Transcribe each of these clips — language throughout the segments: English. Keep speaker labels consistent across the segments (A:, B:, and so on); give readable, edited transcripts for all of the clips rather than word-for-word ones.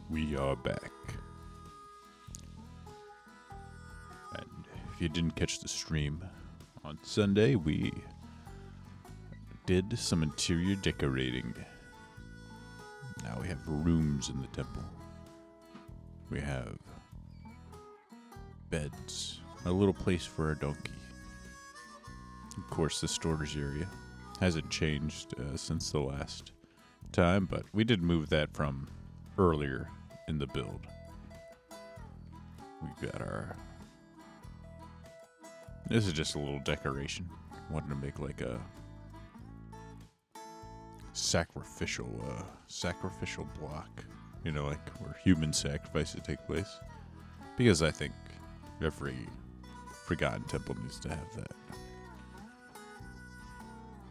A: We are back. And if you didn't catch the stream on Sunday, we did some interior decorating. Now we have rooms in the temple. We have beds, a little place for a donkey. Of course, the storage area hasn't changed since the last time, but we did move that from earlier in the build. We've got our... This is just a little decoration. Wanted to make like a sacrificial block. You know, like where human sacrifices take place. Because I think every Forgotten Temple needs to have that.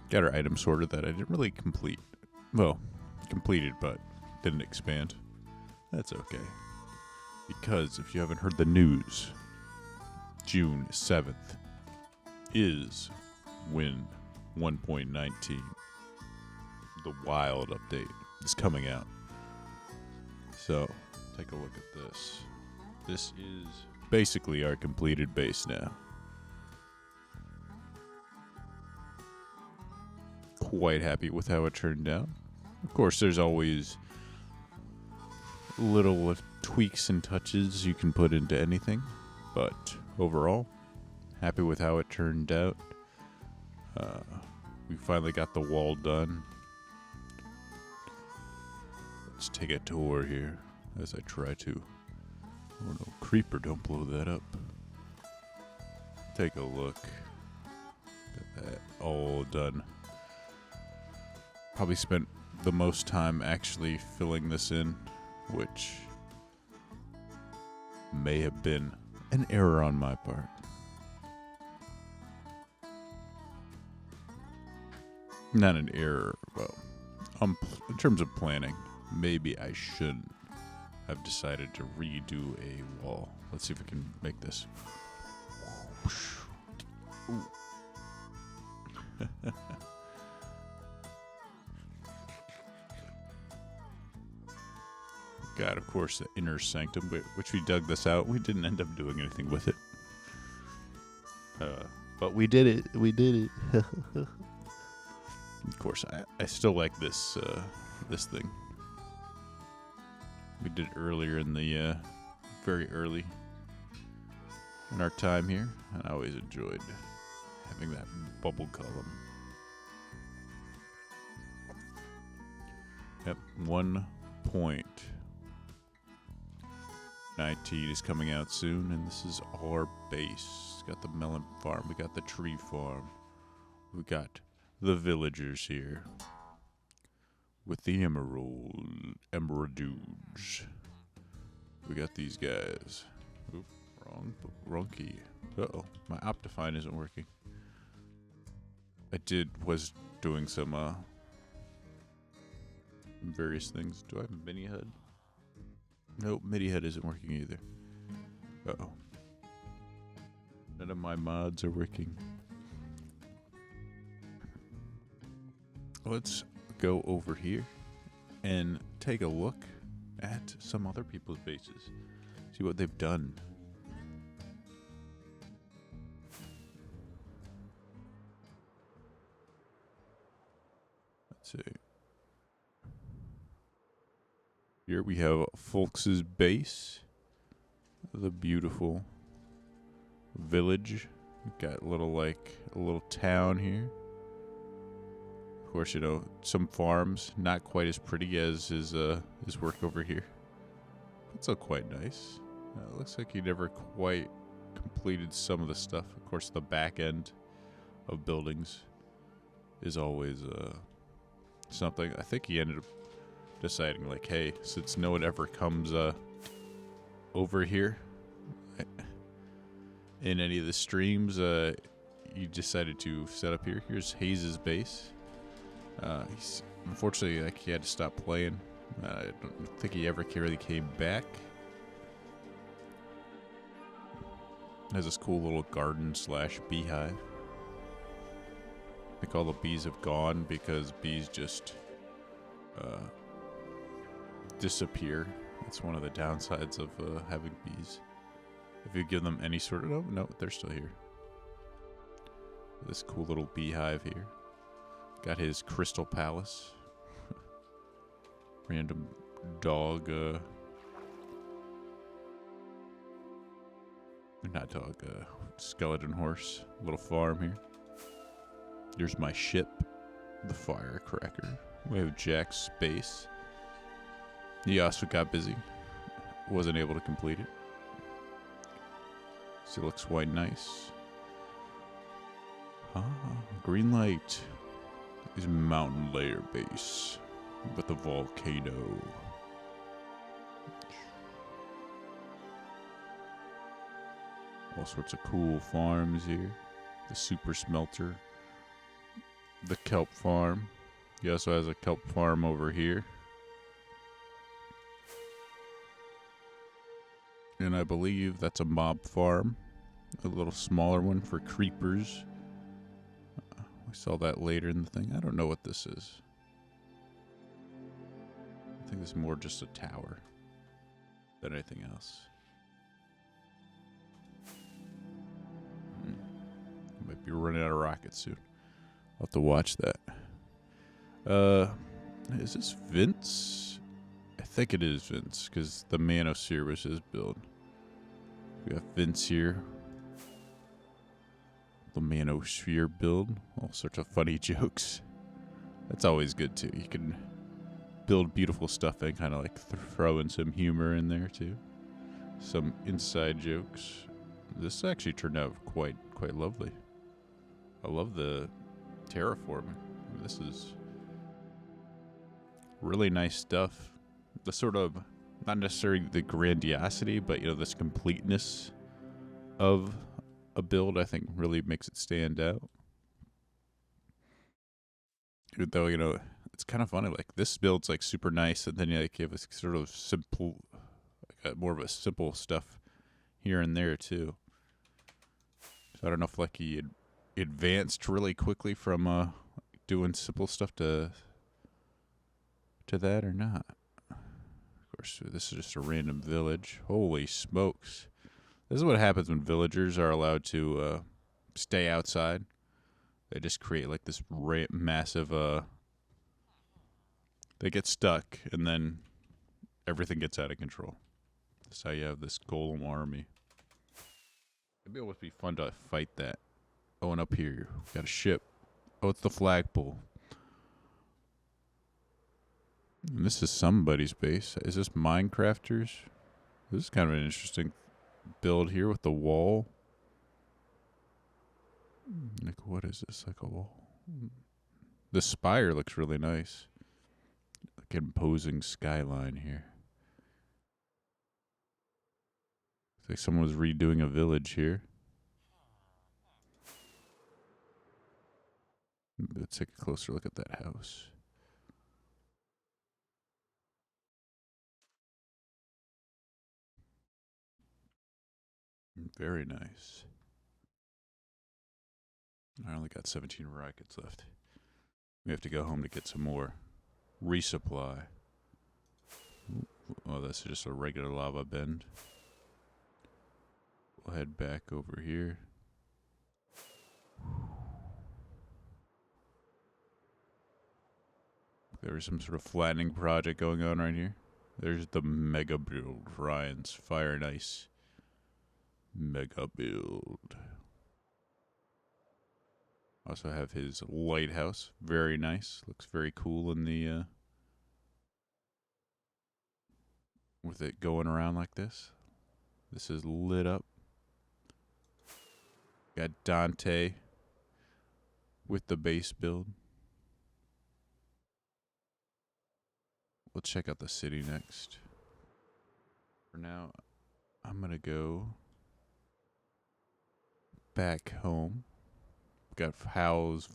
A: Got our item sorted that I didn't really complete. Well, completed, but didn't expand. That's okay. Because if you haven't heard the news, June 7th is when 1.19, the wild update, is coming out. So, take a look at this. This is basically our completed base now. Quite happy with how it turned out. Of course, there's always little tweaks and touches you can put into anything, but overall, happy with how it turned out. We finally got the wall done. Let's take a tour here as I try to. Oh no, creeper, don't blow that up. Take a look. Got that all done. Probably spent the most time actually filling this in, which may have been an error on my part. Not an error, well, in terms of planning, maybe I shouldn't have decided to redo a wall. Let's see if we can make this. Got, of course, the inner sanctum, which we dug this out. We didn't end up doing anything with it. But we did it. We did it. Of course, I still like this this thing. We did it earlier in the, very early in our time here. And I always enjoyed having that bubble column. Yep, 1.19 is coming out soon, and this is our base. Got the melon farm, we got the tree farm, we got the villagers here with the emeraldudes. We got these guys. Oop, wrong key. Uh-oh, my Optifine isn't working. Was doing some various things. Do I have a mini HUD? Nope, MIDI head isn't working either. Uh-oh. None of my mods are working. Let's go over here and take a look at some other people's bases. See what they've done. Let's see. Here we have Folks' base. The beautiful village. Got a little town here. Of course, you know, some farms, not quite as pretty as his work over here. But still quite nice. Looks like he never quite completed some of the stuff. Of course, the back end of buildings is always something. I think he ended up deciding, like, hey, since no one ever comes over here in any of the streams, you decided to set up here. Here's Hayes' base. He's unfortunately, like, he had to stop playing. I don't think he ever really came back. Has this cool little garden / beehive. I think all the bees have gone because bees just disappear That's one of the downsides of having bees. If you give them any sort of... No, they're still here. This cool little beehive here. Got his crystal palace. Random dog, not dog, skeleton horse. Little farm here. There's my ship, the Firecracker. We have Jack's space. He also got busy. Wasn't able to complete it. So it looks quite nice. Ah, green light is mountain layer base with the volcano. All sorts of cool farms here. The super smelter. The kelp farm. He also has a kelp farm over here. And I believe that's a mob farm. A little smaller one for creepers. We saw that later in the thing. I don't know what this is. I think this is more just a tower than anything else. Might be running out of rockets soon. I'll have to watch that. Is this Vince? I think it is Vince, because the Manosphere was his build. We got Vince here. The Manosphere build. All sorts of funny jokes. That's always good, too. You can build beautiful stuff and kind of like throw in some humor in there, too. Some inside jokes. This actually turned out quite lovely. I love the terraforming. This is really nice stuff. The sort of, not necessarily the grandiosity, but, you know, this completeness of a build, I think, really makes it stand out. Even though, you know, it's kind of funny. Like, this build's, like, super nice, and then you, like, you have a sort of simple, like, more of a simple stuff here and there, too. So I don't know if, like, he advanced really quickly from doing simple stuff to that or not. Of course, this is just a random village. Holy smokes. This is what happens when villagers are allowed to stay outside. They just create like this massive... they get stuck, and then everything gets out of control. That's how you have this golem army. Maybe it would be fun to fight that. Oh, and up here, we got a ship. Oh, it's the flagpole. And this is somebody's base. Is this Minecrafters? This is kind of an interesting build here with the wall. Like, what is this? Like a wall. The spire looks really nice. Like imposing skyline here. It's like someone was redoing a village here. Let's take a closer look at that house. Very nice. I only got 17 rockets left. We have to go home to get some more. Resupply. Oh, that's just a regular lava bend. We'll head back over here. There was some sort of flattening project going on right here. There's the mega build. Ryan's Fire and Ice mega build. Also have his lighthouse. Very nice. Looks very cool in the with it going around like this. This is lit up. Got Dante with the base build. We'll check out the city next. For now, I'm gonna go back home. Got Howl's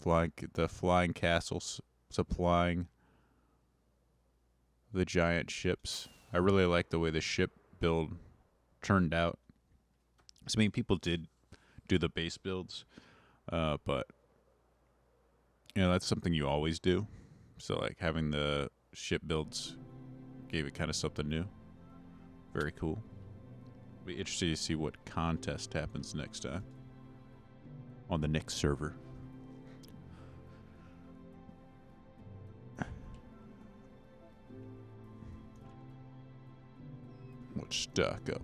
A: the flying castle supplying the giant ships. I really like the way the ship build turned out. So many people did do the base builds, but you know, that's something you always do. So like having the ship builds gave it kind of something new. Very cool. Be interested to see what contest happens next time on the next server. Let's stock up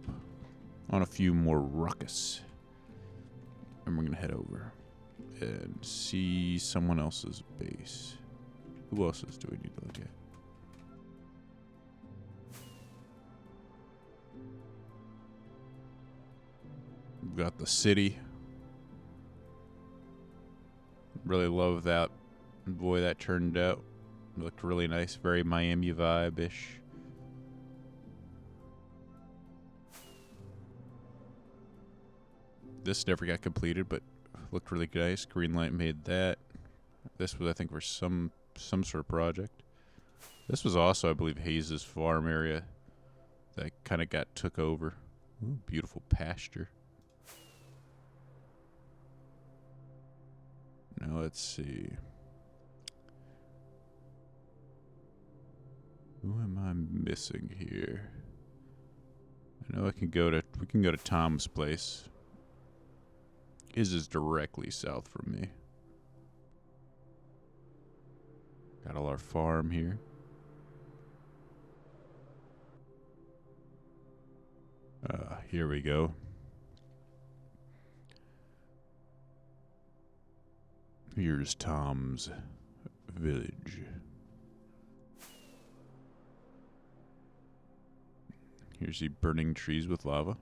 A: on a few more ruckus. And we're going to head over and see someone else's base. Who else's do we need to look at? We've got the city. Really love that. Boy, that turned out. It looked really nice. Very Miami vibe-ish. This never got completed, but looked really nice. Greenlight made that. This was, I think, for some sort of project. This was also, I believe, Hayes' farm area that kind of got took over. Ooh, beautiful pasture. Now let's see. Who am I missing here? I know we can go to Tom's place. His is directly south from me. Got all our farm here. Here we go. Here's Tom's village. Here's the burning trees with lava.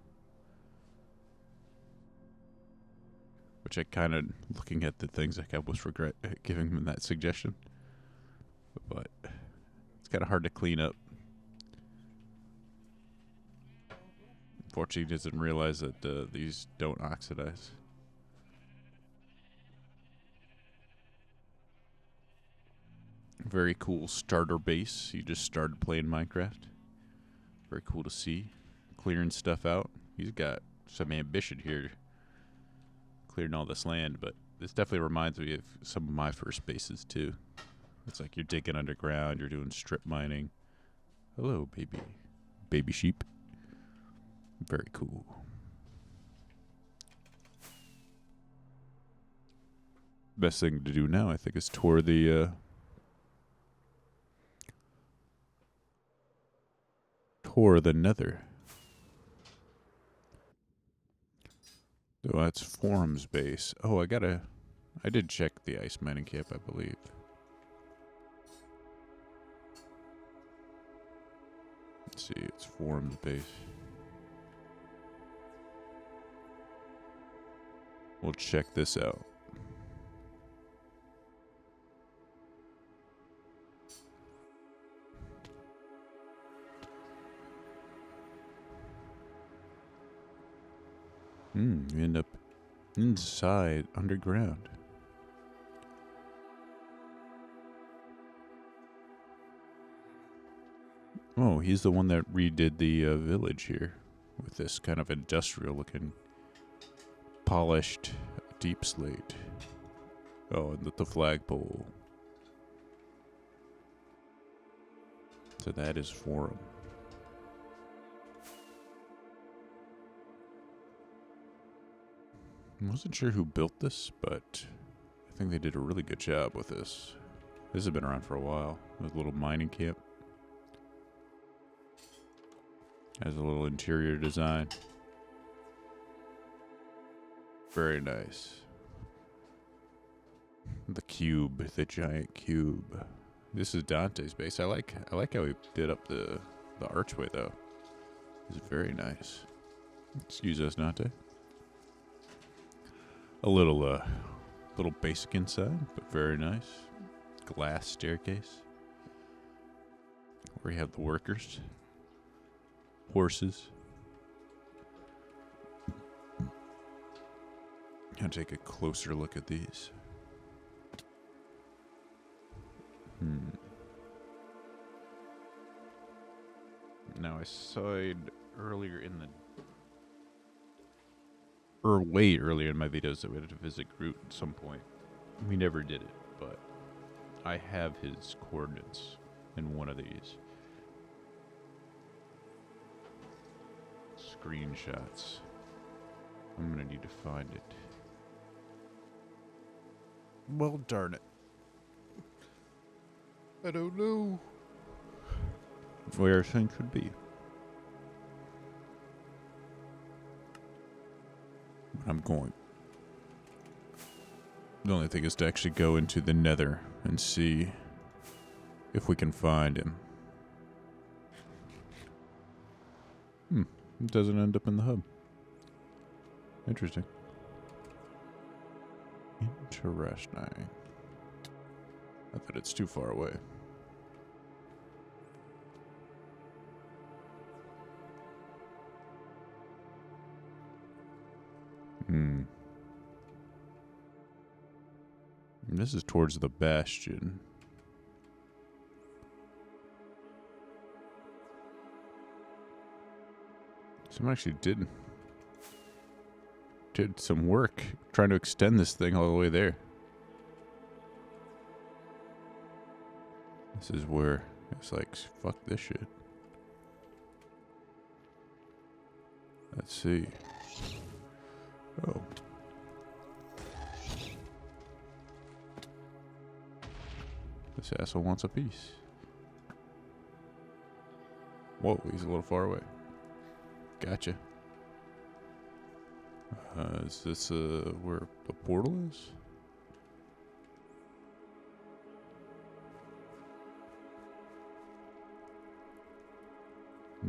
A: Which I kind of, looking at the things, I almost regret giving him that suggestion. But it's kind of hard to clean up. Unfortunately, he doesn't realize that these don't oxidize. Very cool starter base. You just started playing Minecraft. Very cool to see. Clearing stuff out. He's got some ambition here. Clearing all this land, but this definitely reminds me of some of my first bases too. It's like you're digging underground, you're doing strip mining. Hello, baby. Baby sheep. Very cool. Best thing to do now, I think, is tour the nether. Oh, that's Forum's base. Oh, I did check the ice mining camp, I believe. Let's see, it's Forum's base. We'll check this out. You end up inside, underground. Oh, he's the one that redid the village here with this kind of industrial-looking, polished, deep slate. Oh, and the flagpole. So that is Forum. I wasn't sure who built this, but I think they did a really good job with this. This has been around for a while. It was a little mining camp. Has a little interior design. Very nice. The cube, the giant cube. This is Dante's base. I like how he did up the archway though. It's very nice. Excuse us, Dante. A little basic inside, but very nice. Glass staircase. Where you have the workers. Horses. I'll take a closer look at these. Now I saw it earlier in the... or way earlier in my videos that we had to visit Groot at some point. We never did it, but I have his coordinates in one of these. screenshots. I'm gonna need to find it. Well, darn it. I don't know where things could be. I'm going. The only thing is to actually go into the Nether and see if we can find him. It doesn't end up in the hub. Interesting. Interesting. I thought it's too far away. And this is towards the Bastion. Someone actually did some work trying to extend this thing all the way there. This is where it's like, fuck this shit. Let's see. Oh. This asshole wants a piece. Whoa, he's a little far away. Gotcha. Is this where the portal is?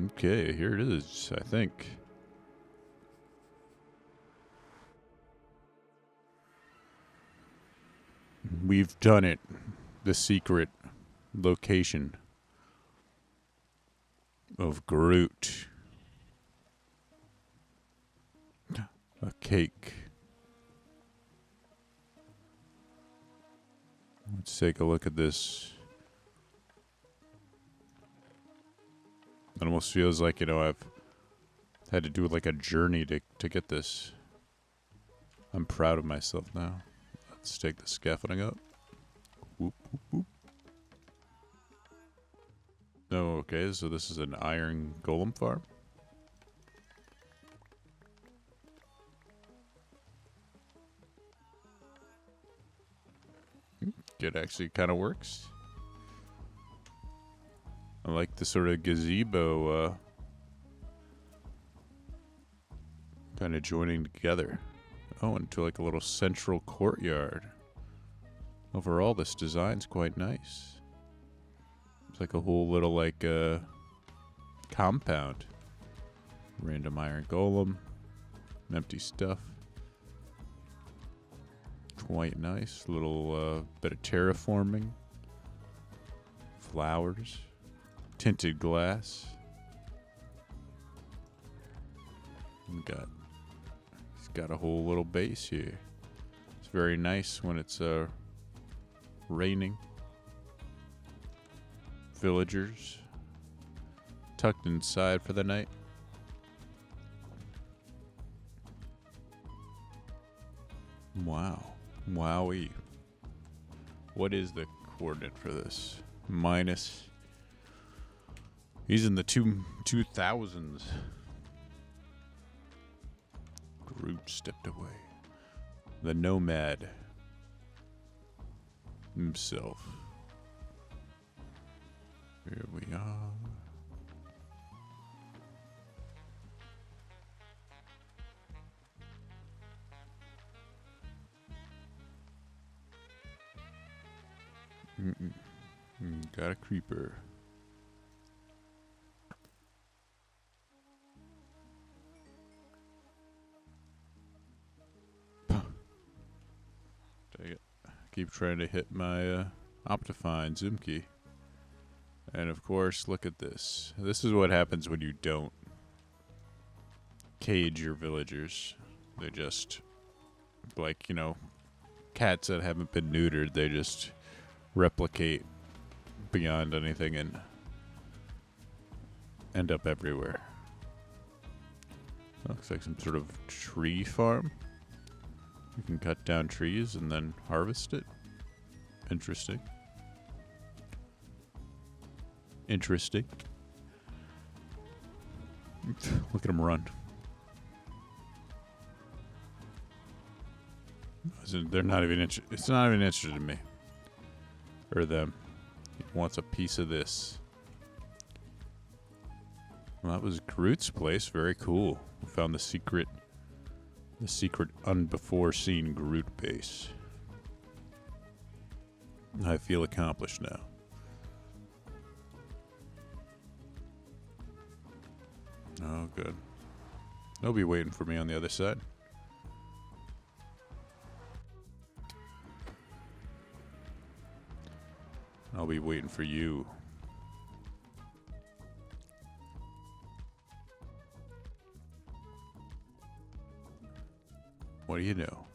A: Okay, here it is, I think. We've done it. The secret location of Groot. A cake. Let's take a look at this. It almost feels like, you know, I've had to do like a journey to get this. I'm proud of myself now. Let's take the scaffolding up. Whoop, whoop, whoop. Oh, okay, so this is an iron golem farm. It actually kind of works. I like the sort of gazebo kind of joining together. Oh, into like a little central courtyard. Overall, this design's quite nice. It's like a whole little like compound. Random iron golem. Empty stuff. Quite nice. Little bit of terraforming. Flowers. Tinted glass. He's got a whole little base here. It's very nice when it's raining. Villagers tucked inside for the night. Wow. Wowie. What is the coordinate for this? Minus. He's in the 2000s. Groot stepped away. The nomad himself. Here we are. Got a creeper. Take it. Keep trying to hit my Optifine zoom key. And of course, look at this. This is what happens when you don't cage your villagers. They just, like, you know, cats that haven't been neutered, they just replicate beyond anything and end up everywhere. Looks like some sort of tree farm. You can cut down trees and then harvest it. Interesting. Interesting. Look at him run. They're not even interested. It's not even interested in me. Or them. He wants a piece of this. Well, that was Groot's place. Very cool. We found the secret unbefore-seen Groot base. I feel accomplished now. Oh, good. They'll be waiting for me on the other side. I'll be waiting for you. What do you know?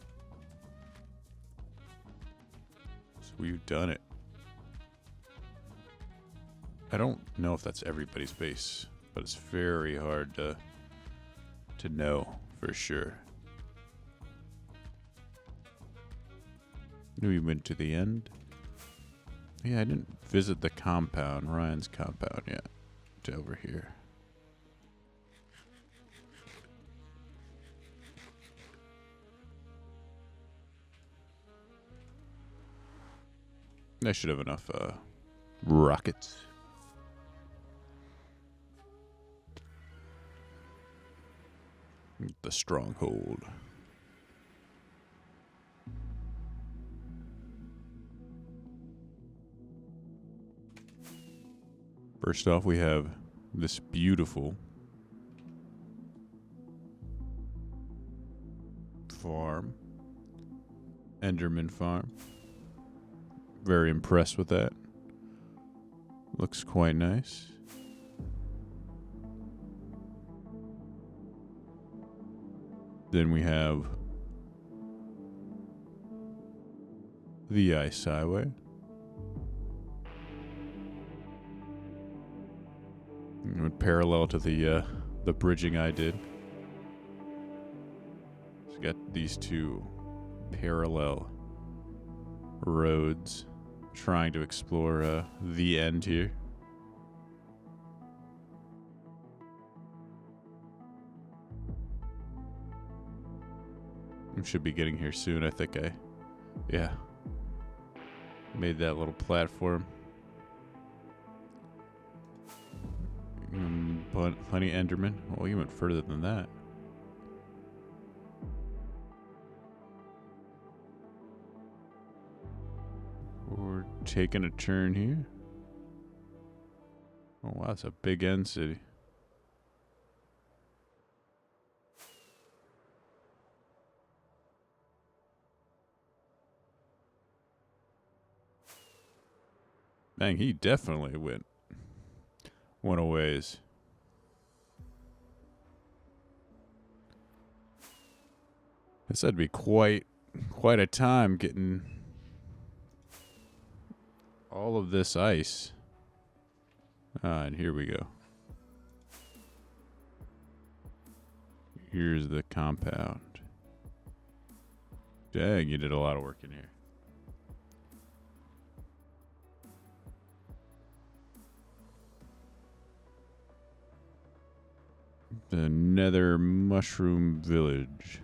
A: So we've done it. I don't know if that's everybody's base, but it's very hard to know for sure. We went to the end. Yeah, I didn't visit the compound, Ryan's compound yet. To over here. I should have enough rockets. The stronghold. First off, we have this beautiful farm. Enderman farm. Very impressed with that. Looks quite nice. Then we have the Ice Highway. Parallel to the bridging I did. So we got these two parallel roads trying to explore the end here. We should be getting here soon. I think yeah, made that little platform. Plenty Enderman. Oh, you went further than that. We're taking a turn here. Oh wow, it's a big end city. Dang, he definitely went a ways. This would be quite a time getting all of this ice. And here we go. Here's the compound. Dang, you did a lot of work in here. The Nether Mushroom Village.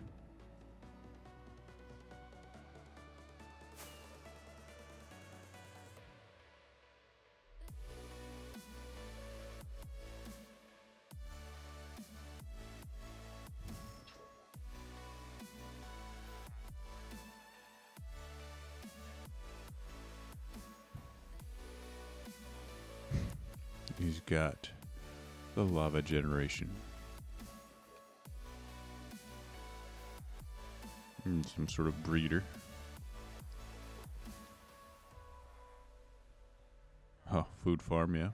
A: He's got the lava generation. And some sort of breeder. Oh, food farm, yeah.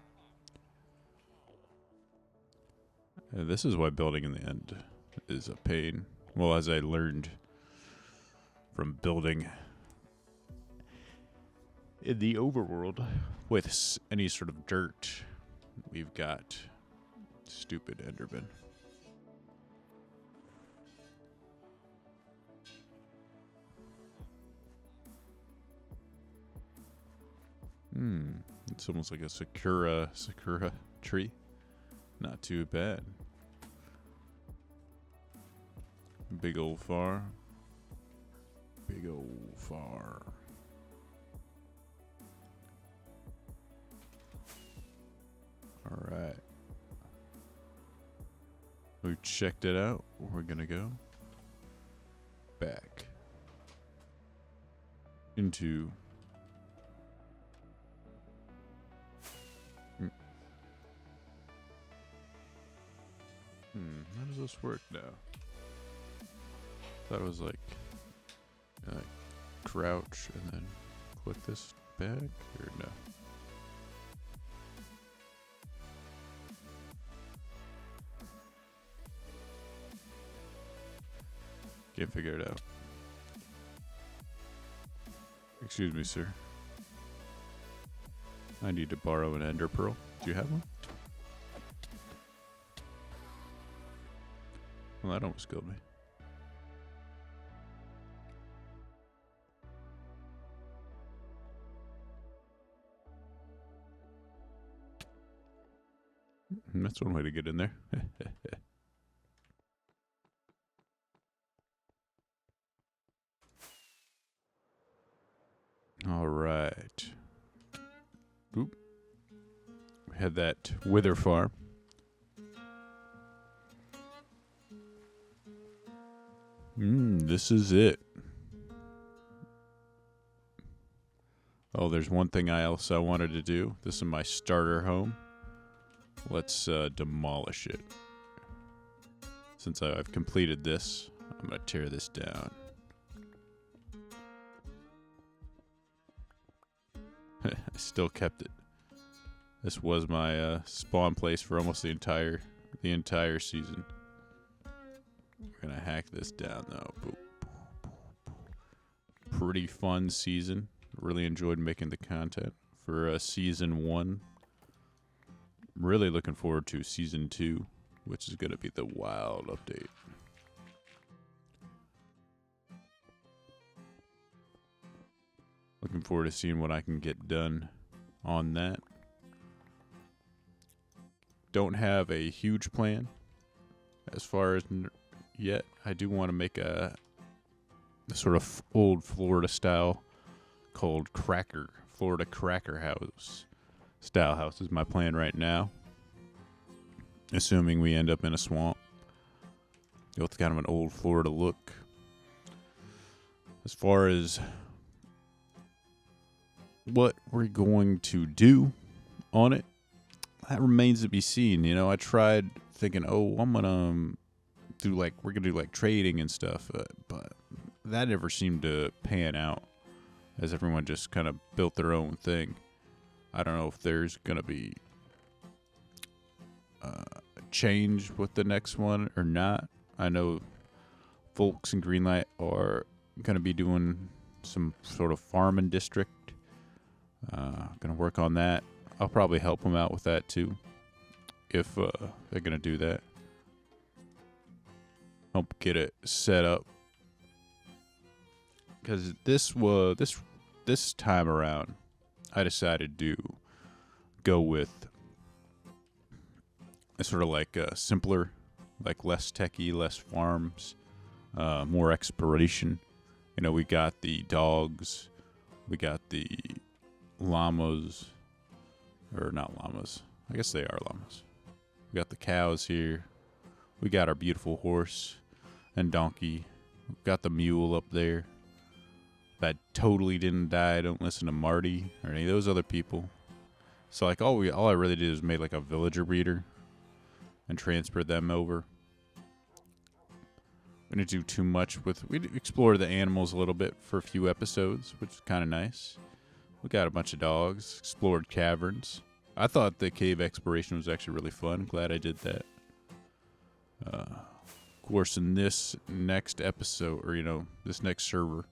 A: This is why building in the end is a pain. Well, as I learned from building in the overworld with any sort of dirt, we've got stupid Enderman. It's almost like a sakura tree. Not too bad. Big old farm. Big old farm. All right. We checked it out. We're gonna go back into how does this work now? Thought it was like crouch and then click this back, or no? Can't figure it out. Excuse me, sir. I need to borrow an ender pearl. Do you have one? Well, that almost killed me. That's one way to get in there. All right. Oop. We had that wither farm. This is it. Oh, there's one thing I wanted to do. This is my starter home. Let's demolish it. Since I've completed this, I'm going to tear this down. I still kept it. This was my spawn place for almost the entire season. We're gonna hack this down though. Pretty fun season. Really enjoyed making the content for season 1. Really looking forward to season 2, which is gonna be the wild update. Looking forward to seeing what I can get done on that. Don't have a huge plan as far as yet. I do want to make a sort of old Florida style called Florida Cracker House style house is my plan right now. Assuming we end up in a swamp. It's kind of an old Florida look. As far as what we're going to do on it, that remains to be seen. You know, I tried thinking, oh, I'm gonna we're gonna do like trading and stuff, but that never seemed to pan out, as everyone just kind of built their own thing. I don't know if there's gonna be a change with the next one or not. I know folks in Greenlight are gonna be doing some sort of farming district. Gonna work on that. I'll probably help them out with that too, if they're gonna do that. Help get it set up, because this time around, I decided to go with a sort of like a simpler, like less techy, less farms, more exploration. You know, we got the dogs, we got the llamas, or not llamas. I guess they are llamas. We got the cows here. We got our beautiful horse and donkey. We got the mule up there that totally didn't die. Don't listen to Marty or any of those other people. So like all I really did was made like a villager breeder and transferred them over. We didn't do too much with. We explored the animals a little bit for a few episodes, which is kind of nice. We got a bunch of dogs, explored caverns. I thought the cave exploration was actually really fun. Glad I did that. Of course, in this next episode, or this next server,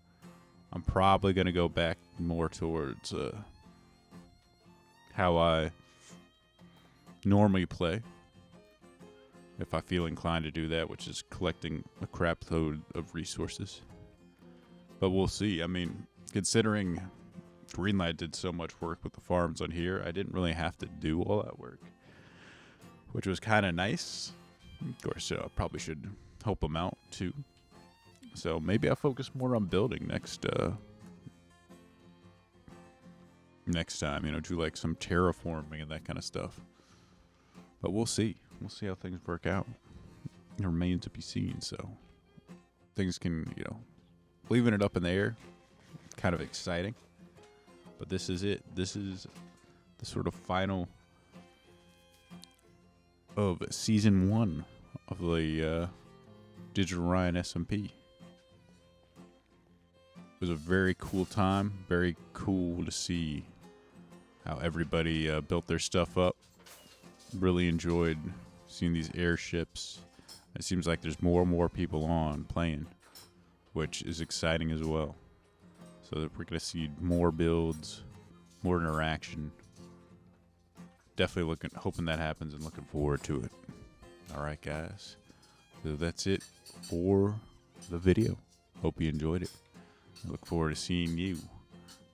A: I'm probably going to go back more towards how I normally play, if I feel inclined to do that, which is collecting a crap load of resources. But we'll see. I mean, considering Greenlight did so much work with the farms on here, I didn't really have to do all that work, which was kind of nice. Of course, I probably should help them out too. So maybe I'll focus more on building next time. Do like some terraforming and that kind of stuff. But we'll see. We'll see how things work out. It remains to be seen. So things can, leaving it up in the air, kind of exciting. But this is it. This is the sort of final of season 1 of the Digital Rian SMP. It was a very cool time. Very cool to see how everybody built their stuff up. Really enjoyed seeing these airships. It seems like there's more and more people on playing, which is exciting as well. So that we're going to see more builds, more interaction. Definitely hoping that happens and looking forward to it. All right, guys. So that's it for the video. Hope you enjoyed it. I look forward to seeing you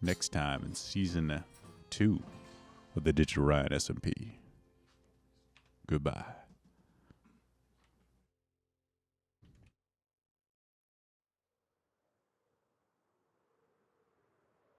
A: next time in season 2 of the Digital Rian SMP. Goodbye.